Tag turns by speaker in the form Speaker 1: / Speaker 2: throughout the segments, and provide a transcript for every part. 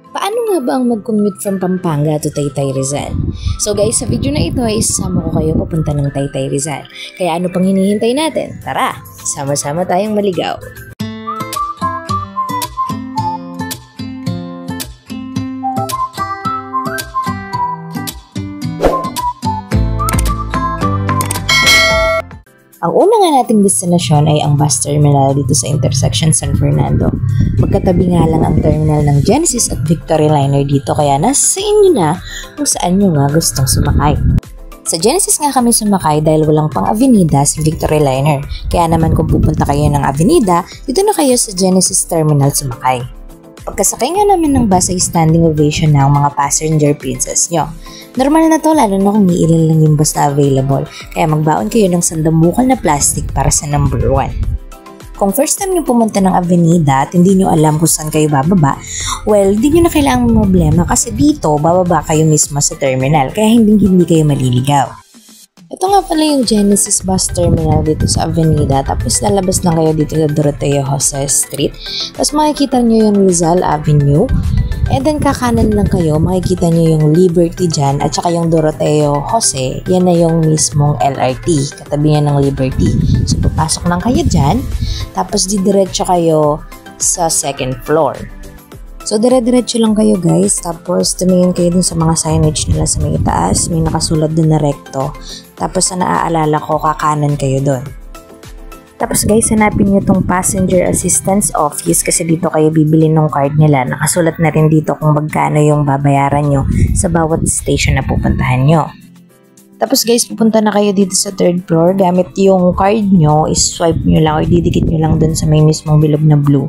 Speaker 1: Paano nga ba ang mag-commute from Pampanga to Taytay Rizal? So guys, sa video na ito ay isasama ko kayo papunta ng Taytay Rizal. Kaya ano pang hinihintay natin? Tara, sama-sama tayong maligaw. Ang una nga nating destinasyon ay ang bus terminal dito sa intersection San Fernando. Magkatabi nga lang ang terminal ng Genesis at Victory Liner dito kaya nasa inyo na kung saan nyo nga gustong sumakay. Sa Genesis nga kami sumakay dahil walang pang Avenida sa Victory Liner. Kaya naman kung pupunta kayo ng Avenida, dito na kayo sa Genesis Terminal sumakay. Pagkasakay nga namin ng bus ay standing ovation na ang mga passenger princess nyo. Normal na to lalo na kung iilan lang yung bus na available, kaya magbaon kayo ng sandambukal na plastic para sa number 1. Kung first time nyo pumunta ng Avenida at hindi nyo alam kung saan kayo bababa, well, hindi nyo na kailangang problema kasi dito bababa kayo mismo sa terminal kaya hindi kayo maliligaw. Ito nga pala yung Genesis Bus Terminal dito sa Avenida, tapos lalabas lang kayo dito sa Doroteo Jose Street, tapos makikita nyo yung Rizal Avenue, and then kakanan lang kayo, makikita nyo yung Liberty dyan, at saka yung Doroteo Jose, yan na yung mismong LRT, katabi yan ng Liberty. So papasok lang kayo dyan, tapos didiretso kayo sa second floor. So, dire-diretso lang kayo guys, tapos tumingin kayo dun sa mga signage nila sa may itaas, may nakasulat dun na recto, tapos sa naaalala ko, kakanan kayo dun. Tapos guys, hanapin nyo tong Passenger Assistance Office kasi dito kayo bibili ng card nila, nakasulat na rin dito kung magkano yung babayaran nyo sa bawat station na pupuntahan nyo. Tapos guys, pupunta na kayo dito sa third floor. Gamit yung card nyo, is-swipe nyo lang o didikit nyo lang dun sa may mismong bilog na blue.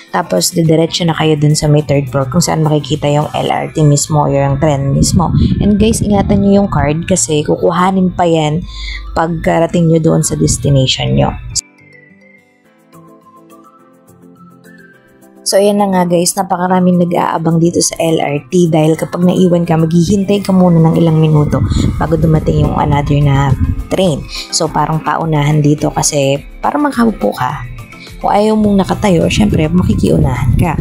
Speaker 1: Tapos didiretso na kayo dun sa may third floor kung saan makikita yung LRT mismo o yung tren mismo. And guys, ingatan nyo yung card kasi kukuhanin pa yan pagkarating nyo doon sa destination nyo. So ayan na nga guys, napakaraming nag-aabang dito sa LRT dahil kapag naiwan ka, maghihintay ka muna ng ilang minuto bago dumating yung another na train. So parang paunahan dito kasi para makaupo ka. Kung ayaw mong nakatayo, syempre makikiunahan ka.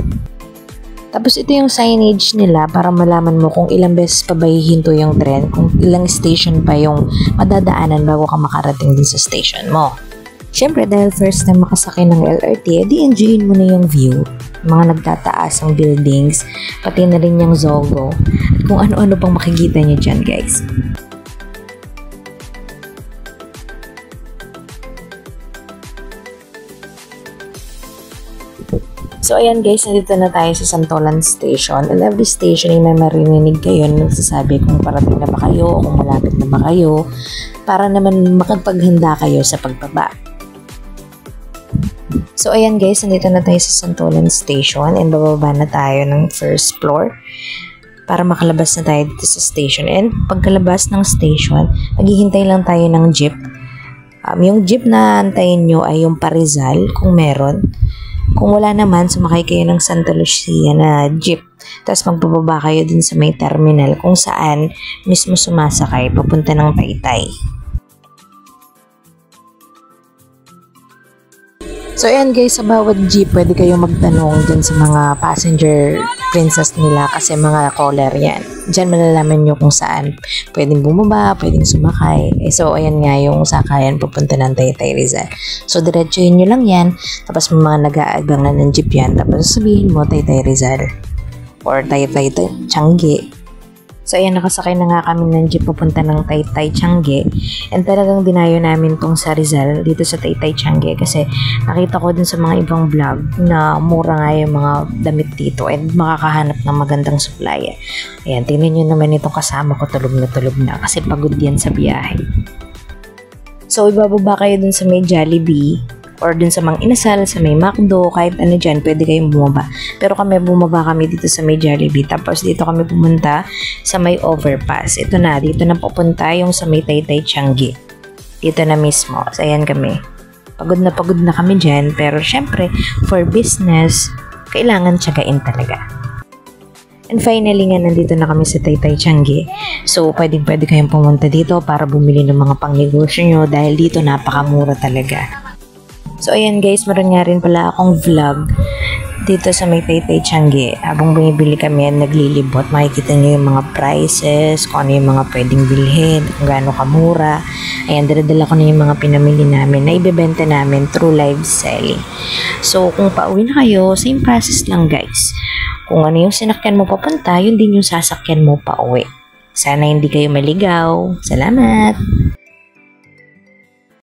Speaker 1: Tapos ito yung signage nila para malaman mo kung ilang beses pa ba hihinto yung tren, kung ilang station pa yung madadaanan bago ka makarating din sa station mo. Siyempre, dahil first time makasakay ng LRT, edi enjoyin mo na yung view. Mga nagtataas ang buildings, pati na rin yung Zogo, at kung ano-ano pang makikita nyo dyan, guys. So, ayan guys, nandito na tayo sa Santolan Station. And every station ay may marinig kayo na nagsasabi kung parating na ba kayo o kung malapit na ba kayo para naman makapaghanda kayo sa pagbaba. So, ayan guys, nandito na tayo sa Santolan Station and bababa na tayo ng first floor para makalabas na tayo dito sa station. And pagkalabas ng station, maghihintay lang tayo ng jeep. Yung jeep na antayin nyo ay yung Parizal kung meron. Kung wala naman, sumakay kayo ng Santa Lucia na jeep. Tapos magbababa kayo dun sa may terminal kung saan mismo sumasakay papunta ng Taytay. So ayan guys, sa bawat jeep pwede kayo magtanong dyan sa mga passenger princess nila kasi mga caller yan. Diyan malalaman nyo kung saan pwedeng bumaba, pwedeng sumakay. So ayan nga yung sakayan papunta ng Taytay Rizal. So diretsuhin nyo lang yan, tapos may mga nag-aagang na ng jeep yan, tapos sabihin mo Taytay Rizal or Taytay Tiangge. So ayan, nakasakay na nga kami ng jeep papunta ng Taytay Tiangge and talagang dinayo namin tong sa Rizal dito sa Taytay Tiangge kasi nakita ko dun sa mga ibang vlog na mura nga yung mga damit dito and makakahanap ng magandang supply. Ayan, tingnan nyo naman itong kasama ko, tulog na kasi pagod yan sa biyahe. So ibababa kayo dun sa may Jollibee or dun sa Mang Inasal, sa may McDo, kahit ano dyan, pwede kayong bumaba. Pero bumaba kami dito sa may Jollibee. Tapos dito kami pumunta sa may overpass. Ito na, dito na pupunta yung sa may Taytay Tiangge. Dito na mismo. So, ayan kami. Pagod na kami dyan. Pero syempre, for business, kailangan tiyagain talaga. And finally nga, nandito na kami sa Taytay Tiangge. So, pwede kayong pumunta dito para bumili ng mga pangnegosyo nyo dahil dito napakamura talaga. So, ayan guys, meron nga rin pala akong vlog Dito sa may Taytay Tiangge, habang bumibili kami at naglilibot, makikita niyo yung mga prices, kung ano yung mga pwedeng bilhin, kung gaano kamura. Ayan, dala-dala ko na yung mga pinamili namin na ibebenta namin through live selling. So, kung pauwi na kayo, same process lang guys. Kung ano yung sinakyan mo papunta, yun din yung sasakyan mo pauwi. Sana hindi kayo maligaw. Salamat!